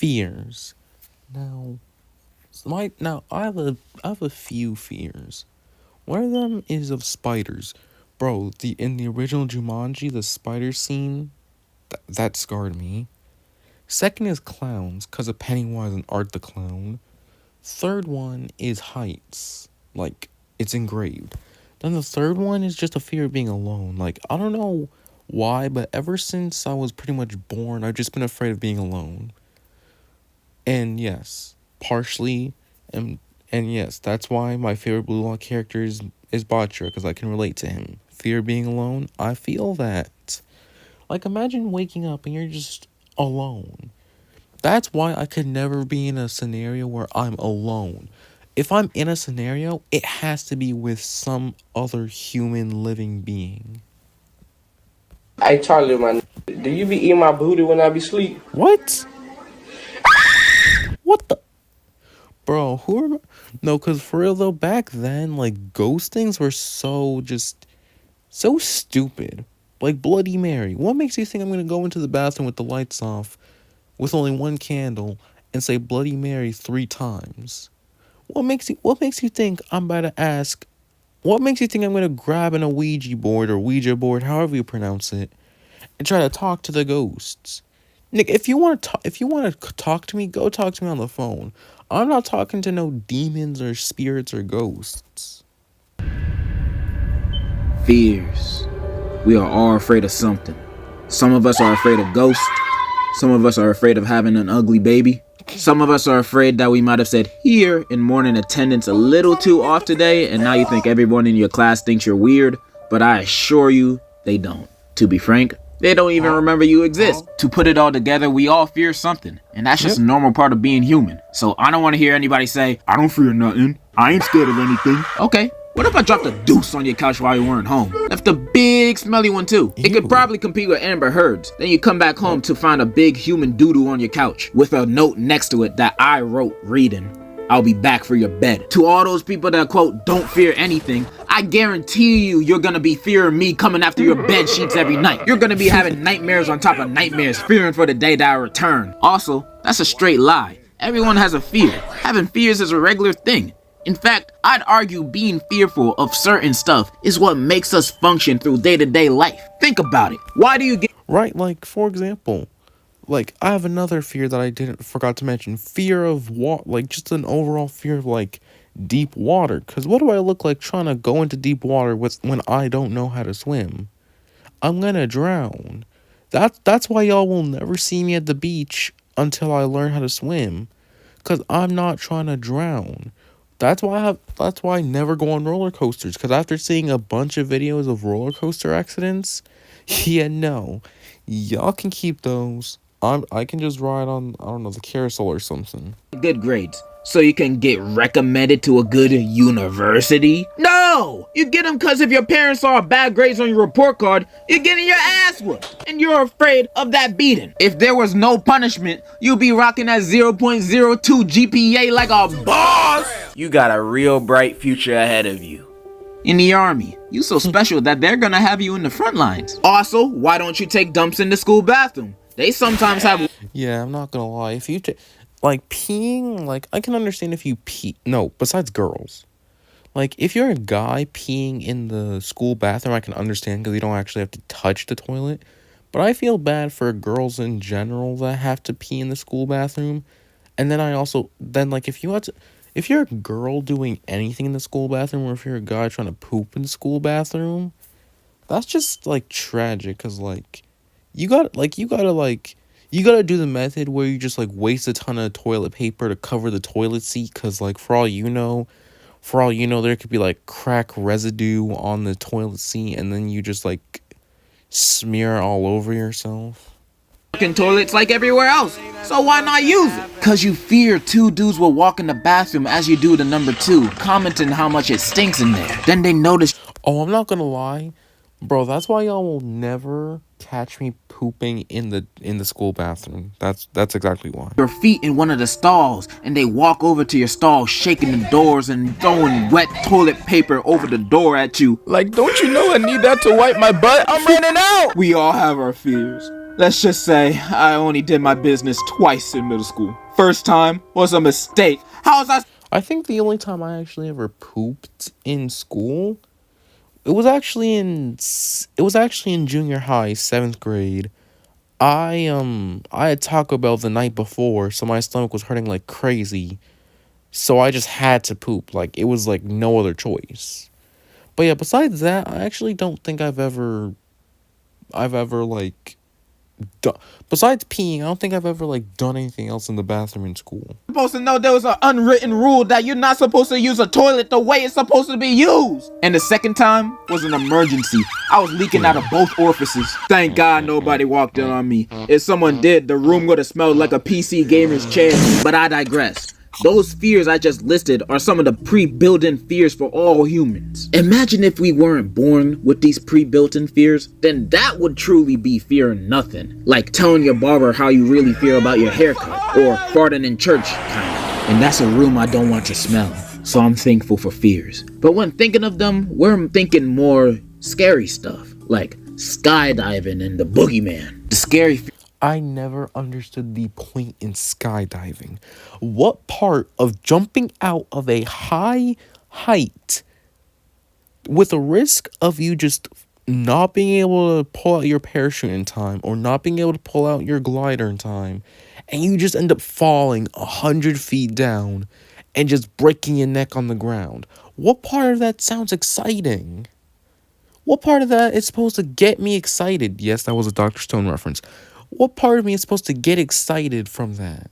fears. Now, I have a few fears. One of them is of spiders. Bro, in the original Jumanji, the spider scene, that scarred me. Second is clowns, cause of Pennywise and Art the Clown. Third one is heights. Like, it's engraved. Then the third one is just a fear of being alone. Like, I don't know why, but ever since I was pretty much born, I've just been afraid of being alone. And yes, partially, and yes, that's why my favorite Blue Lock character is Bachira, because I can relate to him. Fear of being alone, I feel that. Like, imagine waking up and you're just alone. That's why I could never be in a scenario where I'm alone. If I'm in a scenario, it has to be with some other human living being. Hey Charlie, man, do you be eating my booty when I be sleep? What? What the? Bro, who are... No, because for real though, back then, like, ghost things were so stupid. Like Bloody Mary. What makes you think I'm going to go into the bathroom with the lights off, with only one candle, and say Bloody Mary 3 times? What makes you think I'm about to ask... What makes you think I'm going to grab an Ouija board or Ouija board, however you pronounce it, and try to talk to the ghosts? Nick, if you want to talk to me, go talk to me on the phone. I'm not talking to no demons or spirits or ghosts. Fears. We are all afraid of something. Some of us are afraid of ghosts. Some of us are afraid of having an ugly baby. Some of us are afraid that we might have said here in morning attendance a little too off today, and now you think everyone in your class thinks you're weird, but I assure you they don't. To be frank, they don't even remember you exist. To put it all together, we all fear something, and that's just a normal part of being human. So I don't want to hear anybody say, I don't fear nothing. I ain't scared of anything. Okay. What if I dropped a deuce on your couch while you weren't home? Left a big smelly one too. It could probably compete with Amber Heard's. Then you come back home to find a big human doo-doo on your couch with a note next to it that I wrote reading, I'll be back for your bed. To all those people that quote, don't fear anything, I guarantee you're gonna be fearing me coming after your bed sheets every night. You're gonna be having nightmares on top of nightmares, fearing for the day that I return. Also, that's a straight lie. Everyone has a fear. Having fears is a regular thing. In fact, I'd argue being fearful of certain stuff is what makes us function through day-to-day life. Think about it. Why do you get... Right, like, for example, like, I have another fear that I forgot to mention. Fear of like, just an overall fear of, like, deep water. Because what do I look like trying to go into deep water when I don't know how to swim? I'm gonna drown. That's why y'all will never see me at the beach until I learn how to swim. Because I'm not trying to drown. That's why I never go on roller coasters, because after seeing a bunch of videos of roller coaster accidents, yeah, no, y'all can keep those. I can just ride on, I don't know, the carousel or something. good grades so you can get recommended to a good university? No! You get them because if your parents saw bad grades on your report card, you're getting your ass whooped, and you're afraid of that beating. If there was no punishment, you'd be rocking that 0.02 GPA like a boss! You got a real bright future ahead of you. In the army, you so special that they're gonna have you in the front lines. Also, why don't you take dumps in the school bathroom? They sometimes have... Yeah, I'm not gonna lie, if you like, peeing, like, I can understand if you pee... No, besides girls. Like, if you're a guy peeing in the school bathroom, I can understand because you don't actually have to touch the toilet. But I feel bad for girls in general that have to pee in the school bathroom. And then like, if you're a girl doing anything in the school bathroom, or if you're a guy trying to poop in the school bathroom, that's just, like, tragic, because, like, you gotta do the method where you just, like, waste a ton of toilet paper to cover the toilet seat, because, like, for all you know, there could be, like, crack residue on the toilet seat, and then you just, like, smear all over yourself. Toilets like everywhere else, so why not use it? Cause you fear 2 dudes will walk in the bathroom as you do the number 2, commenting how much it stinks in there. Then they notice... Oh, I'm not gonna lie, bro, that's why y'all will never catch me pooping in the school bathroom. That's exactly why. Your feet in one of the stalls, and they walk over to your stall shaking the doors and throwing wet toilet paper over the door at you. Like, don't you know I need that to wipe my butt? I'm running out! We all have our fears. Let's just say I only did my business twice in middle school. First time was a mistake. How was I? I think the only time I actually ever pooped in school, it was actually in junior high, 7th grade. I had Taco Bell the night before, so my stomach was hurting like crazy. So I just had to poop. Like, it was like no other choice. But yeah, besides that, I actually don't think I've ever like besides peeing, I don't think I've ever like done anything else in the bathroom in school. Supposed to know there was an unwritten rule that you're not supposed to use a toilet the way it's supposed to be used. And the second time was an emergency. I was leaking out of both orifices. Thank God nobody walked in on me. If someone did, the room would have smelled like a PC gamer's chair. But I digress. Those fears I just listed are some of the pre-built-in fears for all humans. Imagine if we weren't born with these pre-built-in fears, then that would truly be fearing nothing. Like telling your barber how you really feel about your haircut, or farting in church, kinda. And that's a room I don't want to smell, so I'm thankful for fears. But when thinking of them, we're thinking more scary stuff, like skydiving and the boogeyman. The scary I never understood the point in skydiving. What part of jumping out of a high height with a risk of you just not being able to pull out your parachute in time or not being able to pull out your glider in time, and you just end up falling 100 feet down and just breaking your neck on the ground? What part of that sounds exciting? What part of that is supposed to get me excited? Yes, that was a Dr. Stone reference. What part of me is supposed to get excited from that?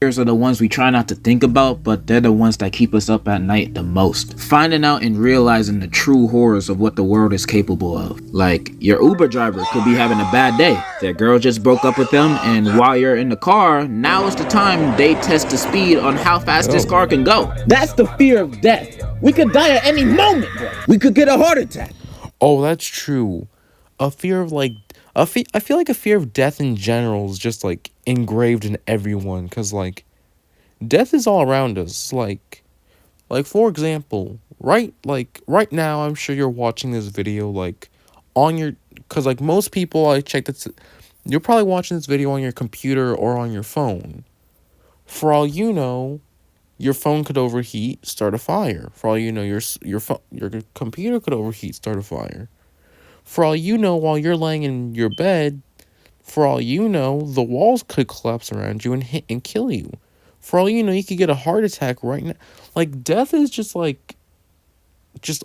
fears are the ones we try not to think about, but they're the ones that keep us up at night the most. Finding out and realizing the true horrors of what the world is capable of. Like, your Uber driver could be having a bad day. Their girl just broke up with them, and while you're in the car, now is the time they test the speed on how fast this car can go. That's the fear of death. We could die at any moment, bro. We could get a heart attack. Oh, that's true. A fear of like I feel like a fear of death in general is just like engraved in everyone, because like death is all around us. Like for example, right now I'm sure you're watching this video like on your, because like most people I checked, it's you're probably watching this video on your computer or on your phone. For all you know, your phone could overheat, start a fire. For all you know, your computer could overheat, start a fire. For all you know, while you're laying in your bed, for all you know, the walls could collapse around you and hit and kill you. For all you know, you could get a heart attack right now. Like, death is just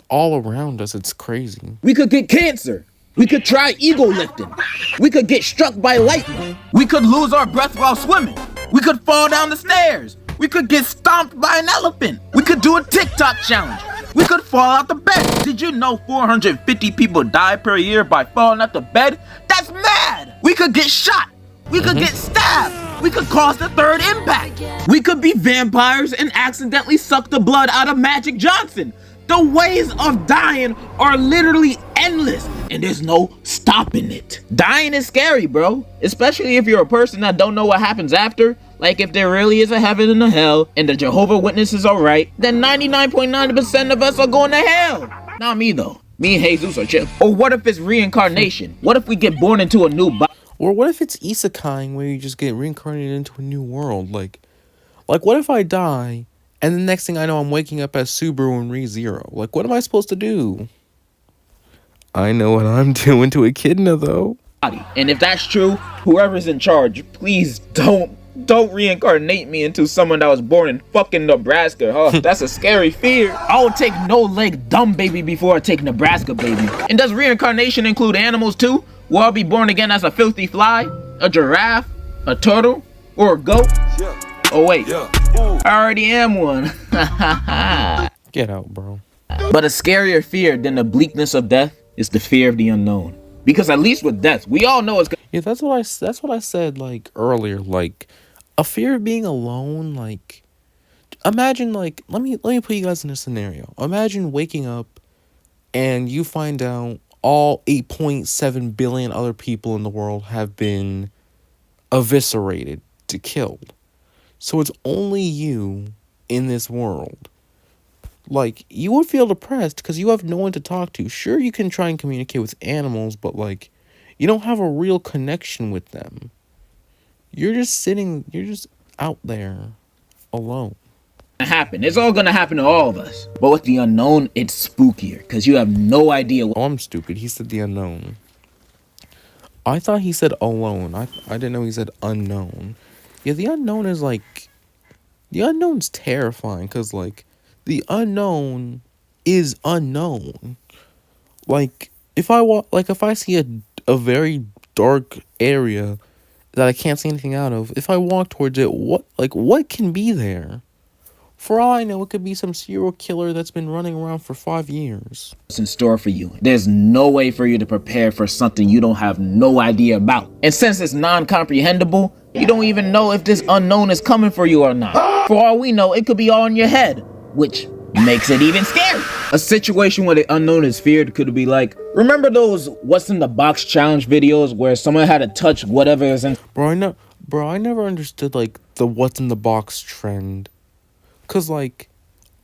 all around us. It's crazy. We could get cancer. We could try ego lifting. We could get struck by lightning. We could lose our breath while swimming. We could fall down the stairs. We could get stomped by an elephant. We could do a TikTok challenge. We could fall out the bed. Did you know 450 people die per year by falling out the bed? That's mad. We could get shot. We could get stabbed. We could cause the third impact. We could be vampires and accidentally suck the blood out of Magic Johnson. The ways of dying are literally endless, and there's no stopping it. Dying is scary, bro. Especially if you're a person that don't know what happens after. Like, if there really is a heaven and a hell, and the Jehovah's Witnesses are right, then 99.9% of us are going to hell. Not me, though. Me and Jesus are chill. Or what if it's reincarnation? What if we get born into a new body? Or what if it's isekaiing, where you just get reincarnated into a new world? Like what if I die, and the next thing I know, I'm waking up as Subaru in ReZero? Like, what am I supposed to do? I know what I'm doing to Echidna, though. And if that's true, whoever's in charge, please don't reincarnate me into someone that was born in fucking Nebraska, huh? That's a scary fear. I will take no leg dumb baby before I take Nebraska baby. And does reincarnation include animals too? Will I be born again as a filthy fly, a giraffe, a turtle, or a goat? Oh wait, I already am one. Get out, bro. But a scarier fear than the bleakness of death is the fear of the unknown. Because at least with death, we all know it's gonna. Yeah, that's what I said like earlier. Like, a fear of being alone. Like, imagine like let me put you guys in a scenario. Imagine waking up and you find out all 8.7 billion other people in the world have been eviscerated, killed. So it's only you in this world. Like, you would feel depressed because you have no one to talk to. Sure, you can try and communicate with animals, but like, You don't have a real connection with them. You're just out there alone. Happen. It's all gonna happen to all of us. But with the unknown, it's spookier because you have no idea Oh, I'm stupid. He said the unknown. I thought he said alone. I didn't know he said unknown. Yeah, the unknown is like, the unknown's terrifying because like the unknown is unknown. Like if I if I see a very dark area that I can't see anything out of, if I walk towards it, what can be there? For all I know, it could be some serial killer that's been running around for 5 years. what's in store for you. There's no way for you to prepare for something you don't have no idea about. And since it's non-comprehensible, you don't even know if this unknown is coming for you or not. For all we know, it could be all in your head, which makes it even scary. A situation where the unknown is feared could be like, remember those what's in the box challenge videos where someone had to touch whatever is in? I never understood like the what's in the box trend. Cause like,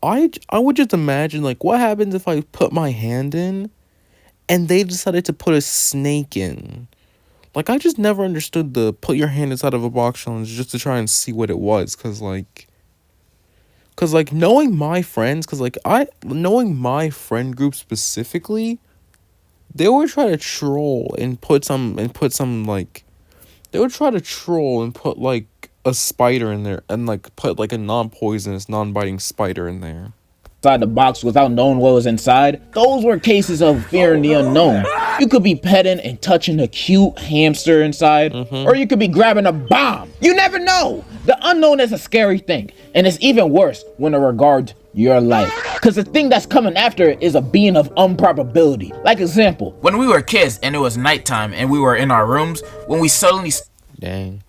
I would just imagine like what happens if I put my hand in, and they decided to put a snake in. Like I just never understood the put your hand inside of a box challenge just to try and see what it was. Cause knowing my friends, knowing my friend group specifically, they would try to troll and put some like, they would try to troll and put like a spider in there and like put like a non-poisonous, non-biting spider in there. Inside the box without knowing what was inside, those were cases of fearing the unknown. You could be petting and touching a cute hamster inside, or you could be grabbing a bomb. You never know. The unknown is a scary thing, and it's even worse when it regards your life. Because the thing that's coming after it is a being of improbability. Like example, when we were kids and it was nighttime and we were in our rooms, when we suddenly Dang.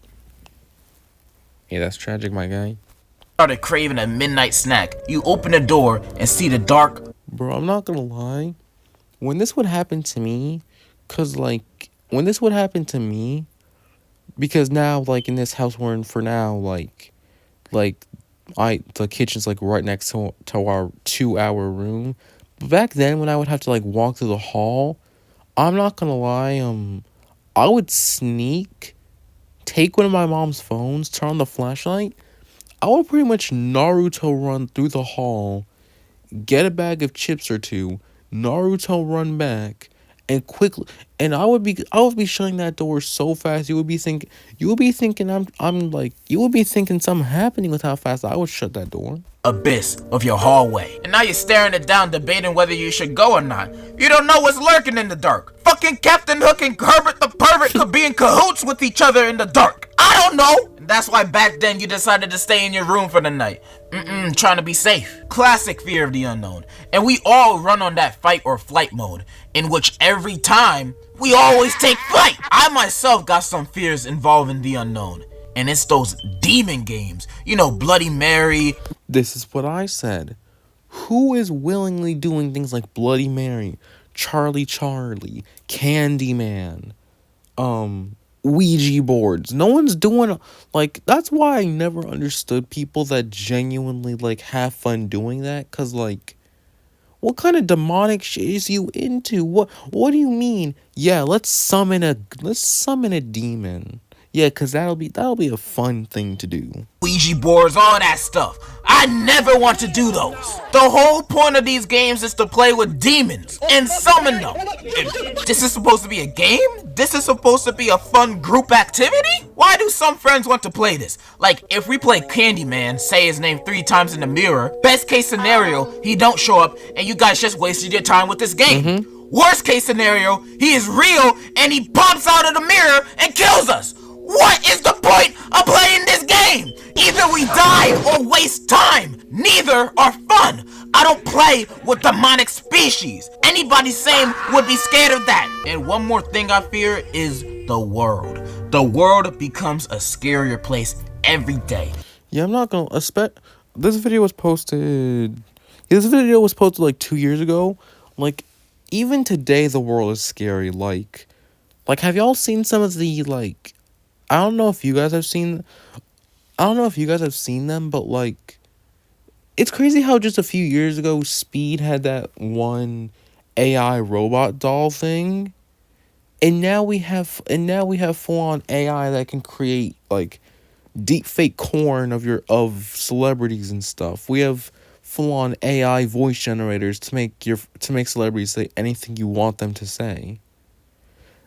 Yeah, that's tragic, my guy. started craving a midnight snack, you open the door and see the dark. Bro, I'm not gonna lie. When this would happen to me, because now, like, in this house we're in for now, the kitchen's, like, right next to our 2-hour room. But back then, when I would have to, like, walk through the hall, I'm not gonna lie, I would sneak, take one of my mom's phones, turn on the flashlight. I would pretty much Naruto run through the hall, get a bag of chips or two, Naruto run back, and quickly, and I would be shutting that door so fast you would be thinking something happening with how fast I would shut that door. Abyss of your hallway. And now you're staring it down, debating whether you should go or not. You don't know what's lurking in the dark. Fucking Captain Hook and Herbert the Pervert could be in cahoots with each other in the dark. I don't know. And that's why back then you decided to stay in your room for the night. Trying to be safe. Classic fear of the unknown. And we all run on that fight or flight mode, in which every time we always take flight. I myself got some fears involving the unknown. And it's those demon games. You know, Bloody Mary. This is what I said. Who is willingly doing things like Bloody Mary, Charlie, Candyman, Ouija boards? No one's doing, like, that's why I never understood people that genuinely, like, have fun doing that. Cause, like, what kind of demonic shit is you into? What do you mean? Yeah, let's summon a demon. Yeah, cause that'll be a fun thing to do. Ouija boards, all that stuff. I never want to do those. The whole point of these games is to play with demons and summon them. This is supposed to be a game? This is supposed to be a fun group activity? Why do some friends want to play this? Like, if we play Candyman, say his name 3 times in the mirror, best case scenario, he don't show up and you guys just wasted your time with this game. Worst case scenario, he is real and he pops out of the mirror and kills us. What is the point of playing this game? Either we die or waste time. Neither are fun. I don't play with demonic species. Anybody sane would be scared of that. And one more thing I fear is the world. The world becomes a scarier place every day. Yeah, I'm not gonna this video was posted like 2 years ago. Like, even today the world is scary. Like have y'all seen some of the, like, I don't know if you guys have seen them, but, like, it's crazy how just a few years ago Speed had that one AI robot doll thing, And now we have full on AI that can create like deep fake corn of celebrities and stuff. We have full on AI voice generators to make celebrities say anything you want them to say.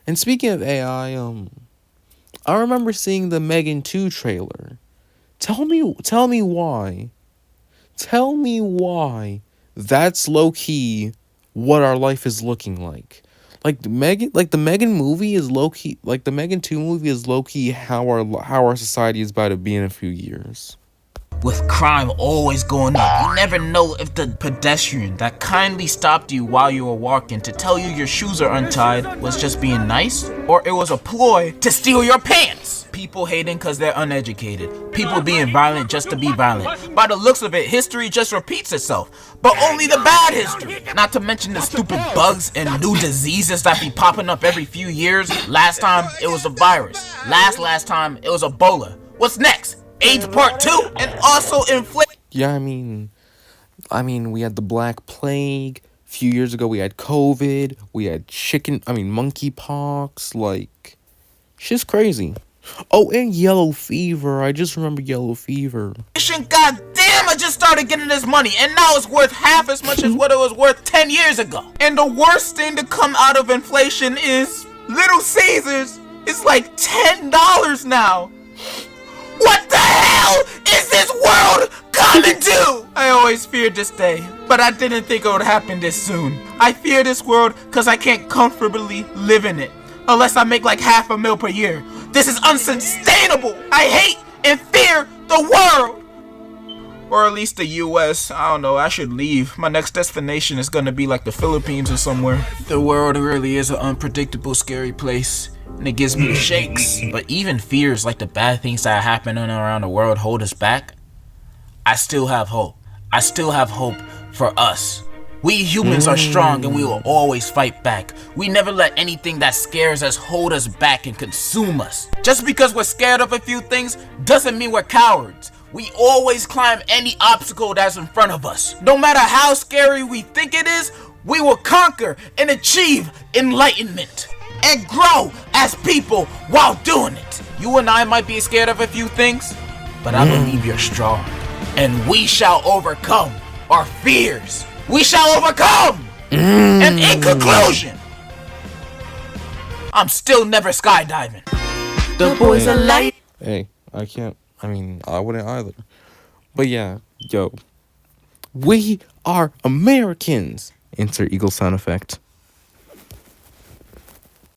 And speaking of AI, I remember seeing the Megan 2 trailer. Tell me why. Tell me why that's low key what our life is looking like. Like the Megan movie is low key, like the Megan 2 movie is low key how our society is about to be in a few years. With crime always going up, you never know if the pedestrian that kindly stopped you while you were walking to tell you your shoes are untied was just being nice, or it was a ploy to steal your pants. People hating because they're uneducated. People being violent just to be violent. By the looks of it, history just repeats itself. But only the bad history. Not to mention the stupid bugs and new diseases that be popping up every few years. Last time, it was a virus. Last time, it was Ebola. What's next? AIDS Part 2? And also inflict. Yeah, I mean, we had the Black Plague. A few years ago, we had COVID. We had monkeypox. Like, shit's crazy. Oh, and yellow fever. I just remember yellow fever. God damn, I just started getting this money, and now it's worth half as much as what it was worth 10 years ago. And the worst thing to come out of inflation is Little Caesars is like $10 now. What the hell is this world coming to? I always feared this day, but I didn't think it would happen this soon. I fear this world because I can't comfortably live in it, unless I make like $500,000 per year. This is unsustainable. I hate and fear the world. Or at least the US. I don't know, I should leave. My next destination is gonna be like the Philippines or somewhere. The world really is an unpredictable, scary place. And it gives me the shakes. But even fears like the bad things that are happening around the world hold us back. I still have hope. I still have hope for us. We humans are strong and we will always fight back. We never let anything that scares us hold us back and consume us. Just because we're scared of a few things doesn't mean we're cowards. We always climb any obstacle that's in front of us. No matter how scary we think it is, we will conquer and achieve enlightenment. And grow as people while doing it. You and I might be scared of a few things, but I believe you're strong. And we shall overcome our fears. We shall overcome! And in conclusion, I'm still never skydiving. The boys are light. Hey, I can't. I mean, I wouldn't either. But yeah, yo. We are Americans. Insert eagle sound effect.